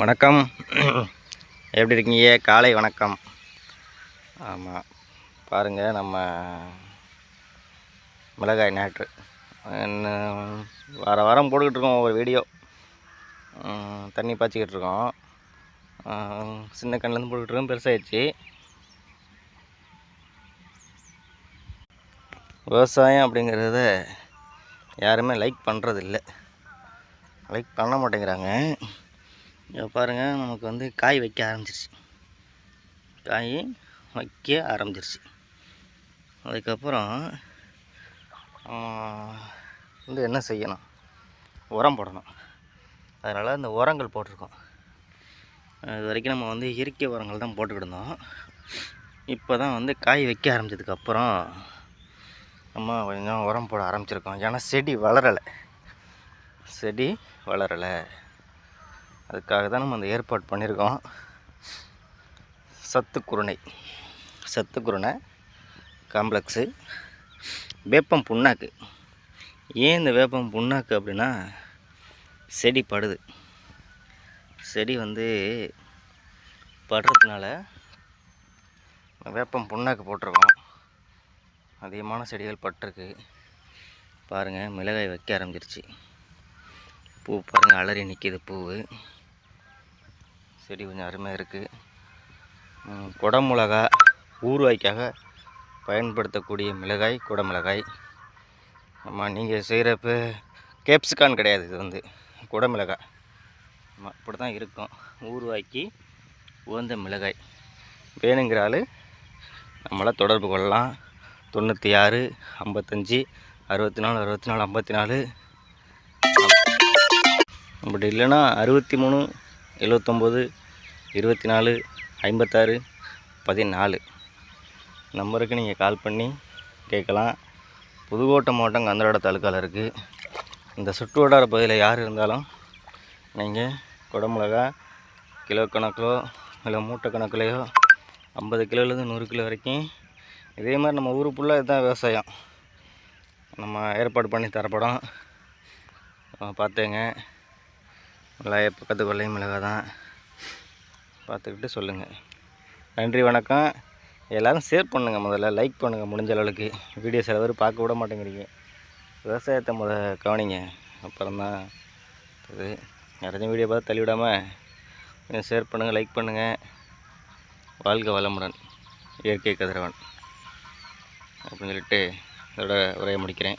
வணக்கம். எப்படி இருக்கீங்க? காலை வணக்கம். ஆமாம், பாருங்கள், நம்ம மிளகாய் நாற்று வாரம் போட்டுக்கிட்டு இருக்கோம். ஒரு வீடியோ தண்ணி பாய்ச்சிக்கிட்டு இருக்கோம். சின்ன கண்ணிலேருந்து போட்டுக்கிட்டு பெருசாகிடுச்சு. விவசாயம் அப்படிங்கிறத யாருமே லைக் பண்ணுறதில்ல, லைக் பண்ண மாட்டேங்கிறாங்க. இங்கே பாருங்கள், நமக்கு வந்து காய் வைக்க ஆரம்பிச்சிருச்சு. அதுக்கப்புறம் வந்து என்ன செய்யணும்? உரம் போடணும். அதனால் இந்த உரங்கள் போட்டிருக்கோம். இது வரைக்கும் நம்ம வந்து இயற்கை உரங்கள் தான் போட்டுக்கிட்டு இருந்தோம். இப்போ தான் வந்து காய் வைக்க ஆரம்பித்ததுக்கப்புறம் நம்ம கொஞ்சம் உரம் போட ஆரம்பிச்சிருக்கோம். ஏன்னா செடி வளரலை. அதுக்காக தான் நம்ம அந்த ஏற்பாடு பண்ணியிருக்கோம். சத்துக்குருணை காம்ப்ளெக்ஸு, வேப்பம் புண்ணாக்கு. ஏன் இந்த வேப்பம் புண்ணாக்கு அப்படின்னா, செடி வந்து படுறதுனால வேப்பம் புண்ணாக்கு போட்டிருக்கோம். அதிகமான செடிகள் பட்டிருக்கு. பாருங்கள், மிளகாய் வைக்க ஆரம்பிச்சிருச்சு. பூ பாருங்கள், அலறி நிற்கிது பூ. செடி கொஞ்சம் அருமையாக இருக்குது. குடமிளகாய் ஊறுகாய்க்காக பயன்படுத்தக்கூடிய மிளகாய் குடமிளகாய். ஆமாம், நீங்கள் செய்கிறப்ப கேப்சிகான் கிடையாது, இது வந்து குடமிளகாய். ஆமாம், இப்படி தான் இருக்கும். ஊறுகாய்க்கு உகந்த மிளகாய். வேணுங்கிற ஆள் நம்மளை தொடர்பு கொள்ளலாம். 96 55 64 64 54. அப்படி இல்லைன்னா 63 79 24 56 14 நம்பருக்கு நீங்கள் கால் பண்ணி கேட்கலாம். புதுக்கோட்டை மாவட்டம் கந்தரோட தாலுக்காவில் இருக்குது. இந்த சுற்று வட்டார பகுதியில் யார் இருந்தாலும் நீங்கள் குடமிளகா கிலோ கணக்கிலோ இல்லை மூட்டை கணக்கிலையோ 50 கிலோலேருந்து 100 கிலோ வரைக்கும், இதே மாதிரி நம்ம ஊர் ஃபுல்லாக இதுதான் விவசாயம். நம்ம ஏற்பாடு பண்ணி தரப்படும். பார்த்துங்க, மிளகாய் பக்கத்து கொள்ளை மிளகாய் தான். பார்த்துக்கிட்டு சொல்லுங்கள். நன்றி, வணக்கம். எல்லோரும் ஷேர் பண்ணுங்கள், முதல்ல லைக் பண்ணுங்கள். முடிஞ்ச அளவுக்கு வீடியோ சில பேர் பார்க்க விட மாட்டேங்கிறீங்க. விவசாயத்தை கவனிங்க, அப்புறம்தான் இது. நிறைய வீடியோ பார்த்து தள்ளிவிடாமல் கொஞ்சம் ஷேர் பண்ணுங்கள், லைக் பண்ணுங்கள். வாழ்க வளமுடன். இயற்கை கதிரவன் அப்படின்னு சொல்லிட்டு இதோட உரையை முடிக்கிறேன்.